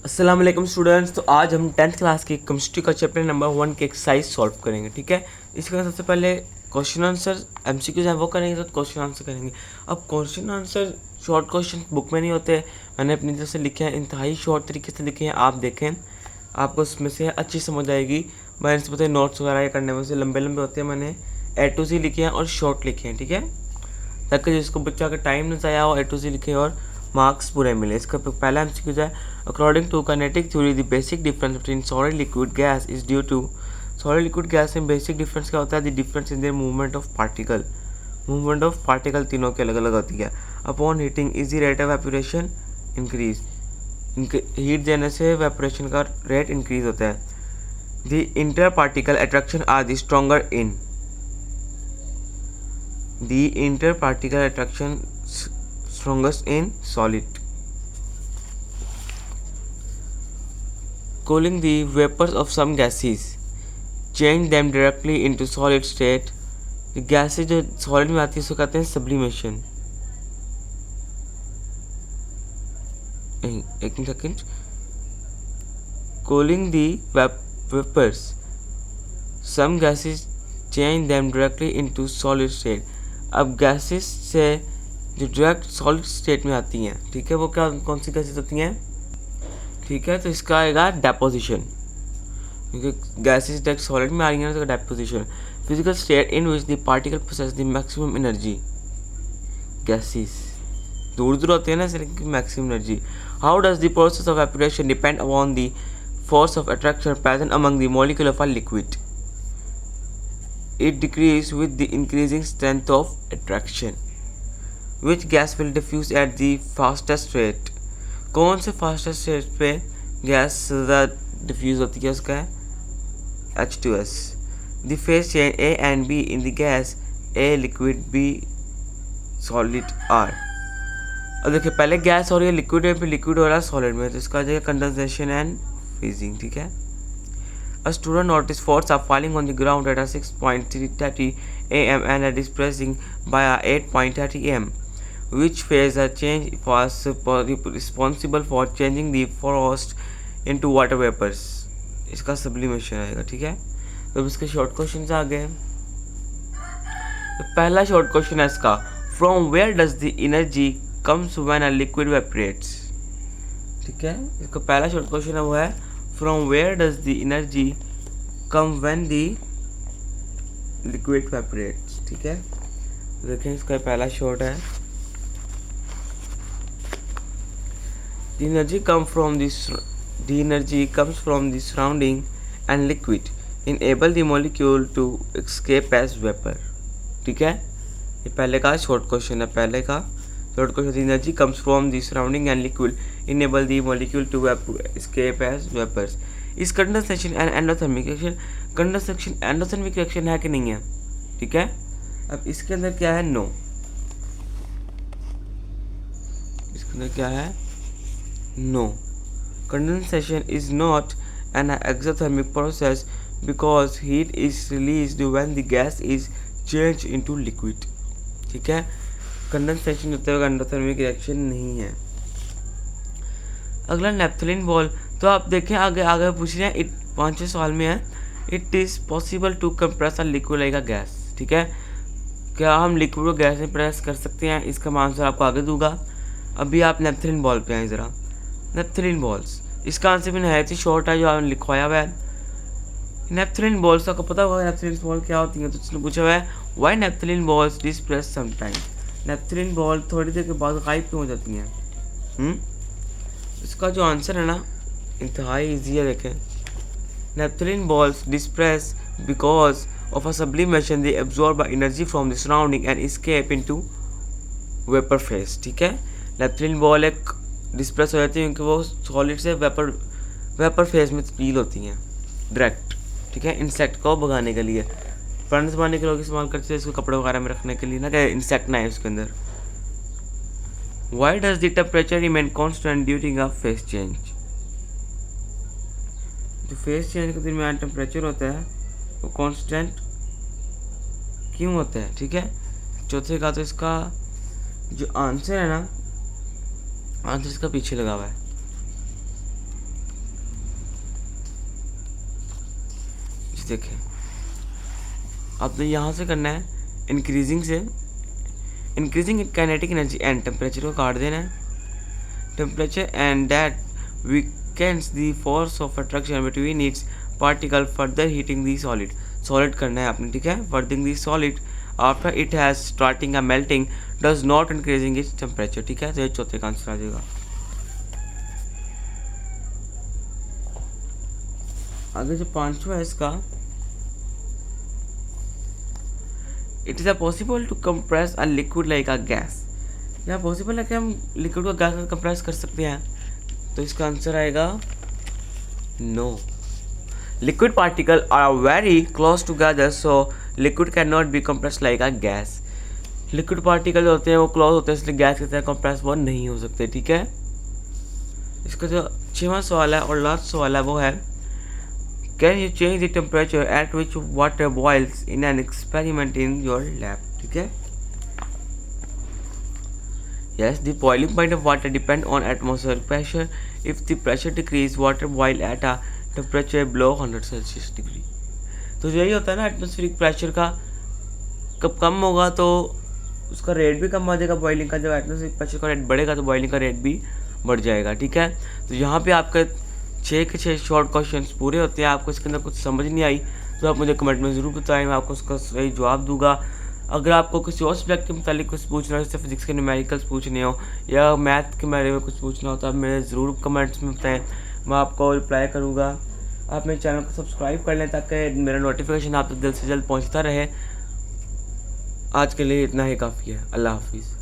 अस्सलाम वालेकुम स्टूडेंट्स। तो आज हम 10th क्लास की केमिस्ट्री का चैप्टर नंबर 1 की एक्सरसाइज सॉल्व करेंगे। ठीक है, इसका सबसे पहले क्वेश्चन आंसर एमसीक्यूज हैं वो करेंगे, तो क्वेश्चन आंसर करेंगे। अब question answer short question book में नहीं होते, मैंने अपनी तरफ से लिखे हैं, इंतहाई शॉर्ट तरीके से लिखे हैं। आप देखें, आपको उसमें से अच्छी समझ आएगी। मैंने इसमें बताया नोट्स वगैरह ये करने में से लंबे लंबे होते हैं, मैंने ए टू सी लिखे हैं और शॉर्ट लिखे हैं। ठीक है, ताकि जिसको बच्चा का टाइम न ज़ाया हो, ए टू सी लिखे और मार्क्स पूरे मिले। इसका पहला एमसीक्यू है, according to kinetic theory the basic difference between solid liquid gas is due to. Solid liquid gas में बेसिक डिफरेंस क्या होता है? The difference in their movement of particle. Movement of particle तीनों की अलग अलग होती है। Upon heating is the rate of evaporation increase. Heat देने से एवेपोरेशन का रेट इंक्रीज होता है। The inter particle attraction are the stronger in. The interparticle attraction strongest in solid. Cooling the vapors of some gases, change them directly into solid state. The gases जो solid में आती है उसको कहते हैं sublimation. एक second. Cooling the vapors, some gases change them directly into solid state. अब gases से जो डायरेक्ट सॉलिड स्टेट में आती हैं, ठीक है, वो क्या कौन सी गैसेस होती हैं? ठीक है, तो इसका आएगा डेपोजिशन, क्योंकि गैसेस डायरेक्ट सॉलिड में आ रही हैं तो deposition. Physical state in which the particle possess the maximum energy. Gases दूर दूर होते हैं ना, इसलिए maximum energy. How does the process of evaporation depend upon the force of attraction present among the molecule of a liquid. It decreases with the increasing strength of attraction. Which gas will diffuse at the fastest rate? कौन से fastest rate पे gas ज़्यादा diffuse होती है? उसका है H2S. The phase change A and B in the gas A liquid B solid R. अब देखिए, पहले गैस हो रही है लिक्विड में, फिर लिक्विड हो रहा है सॉलिड में, तो इसका जो है कंडेंसेशन एंड फ्रीजिंग। ठीक है, A student noticed force are falling on the ground at a 6:30 a.m. and at is pressing by a 8:30 a.m. Which phase change was responsible for changing the frost into water vapors? इसका sublimation आएगा। ठीक है, तो इसके short question आ गए। तो पहला short question है इसका, from where does the energy comes when a liquid evaporates. ठीक है, इसका पहला शॉर्ट क्वेश्चन है वो है, from where does the energy come when the liquid evaporates। ठीक है, देखें इसका पहला शॉर्ट है, the energy comes from the surrounding and liquid enable the molecule to escape as vapor। ठीक है, ये पहले का शॉर्ट क्वेश्चन है। पहले का short question, the energy comes from the surrounding and liquid enable the molecule to escape as vapors। इस condensation and endothermic reaction, condensation endothermic reaction है कि नहीं है? ठीक है, अब इसके अंदर क्या है? नो। इसके अंदर क्या है? No. Condensation is not an exothermic process because heat is released when the gas is change into liquid. ठीक है, कंडेंसेशन होते हुए एंडोथर्मिक रिएक्शन नहीं है। अगला नेप्थलीन बॉल। तो आप देखें आगे आगे पूछ रहे हैं, 5वें सवाल में है, it is possible to compress a liquid like a gas. ठीक है, क्या हम लिक्विड को गैस में प्रेस कर सकते हैं? इसका मैं आंसर आपको आगे दूंगा। अभी आप नेप्थलीन बॉल पे आए ज़रा। नेप्थलीन बॉल्स, इसका आंसर भी नहायत ही शॉर्ट है जो आपने लिखवाया हुआ है। नेप्थलीन बॉल्स आपको पता होगा नेप्थलीन बॉल क्या होती है, तो उसने पूछा हुआ है, why naphthalene balls disappears sometime. Naphthalene ball थोड़ी देर के बाद गायब क्यों हो जाती हैं? इसका जो आंसर है ना, इंतहाई ईजी है। देखें, naphthalene balls disappears because of a sublimation, they absorb energy from the surrounding and escape into vapour phase. ठीक है, नेप्थलीन बॉल एक डिस्प्रेस हो जाती है क्योंकि वो सॉलिड से वेपर फेज में तब्दील होती हैं डायरेक्ट। ठीक है, इंसेक्ट को भगाने के लिए, पुराने ज़माने के लोग इस्तेमाल करते थे इसको कपड़े वगैरह में रखने के लिए ना, कि इंसेक्ट ना है उसके अंदर। Why does the temperature remain constant during a phase change. जो फेज चेंज के दरमियान टेम्परेचर होता है वो कांस्टेंट क्यों होता है? ठीक है, चौथे का तो इसका जो आंसर है ना, आंसर इसका पीछे लगा हुआ है। देखें, आपने यहाँ से करना है इंक्रीजिंग से, increasing kinetic energy and temperature को काट देना है, temperature and that weekends the force of attraction between its particle further heating the solid, solid करना है आपने, ठीक है, furthering the solid after it has starting a melting does not increasing its temperature, ठीक है। तो ये चौथे का आंसर आ जाएगा। आगे जो पांचवा है इसका, it is a possible to compress a liquid like a gas, क्या पॉसिबल है कि हम लिक्विड को गैस में कंप्रेस कर सकते हैं? तो इसका आंसर आएगा no. Liquid particle are very close together so liquid can not be compress like a gas, liquid particle होते हैं वो क्लोज होते हैं इसलिए गैस की तरह कंप्रेस वो नहीं हो सकते, ठीक है। इसका जो 6वां सवाल है और लास्ट सवाल है वो है, can you change the temperature at which water boils in an experiment in your lab, ठीक है। Yes, the boiling point of water depend on atmospheric pressure. If the pressure decrease, water boil at a temperature below 100 Celsius degree. तो यही होता है ना, atmospheric pressure का कब कम होगा तो उसका रेट भी कम आ जाएगा बॉइलिंग का, जब एटमॉस्फेरिक प्रेशर का रेट बढ़ेगा तो बॉइलिंग का रेट भी बढ़ जाएगा, ठीक है। तो यहाँ पे आपके 6 के 6 शॉर्ट क्वेश्चन पूरे होते हैं। आपको इसके अंदर कुछ समझ नहीं आई तो आप मुझे कमेंट में ज़रूर बताएं, मैं आपको उसका सही जवाब दूंगा। अगर आपको किसी और सब्जेक्ट के मुतालिक कुछ पूछना हो, जैसे फिजिक्स के न्यूमेरिकल्स पूछने हो या मैथ के बारे में कुछ पूछना हो तो आप मेरे ज़रूर कमेंट्स में बताएं, मैं आपको रिप्लाई करूँगा। आप मेरे चैनल को सब्सक्राइब कर लें ताकि मेरा नोटिफिकेशन आप तक जल्द से जल्द पहुँचता रहे। आज के लिए इतना ही काफ़ी है। अल्लाह हाफिज़।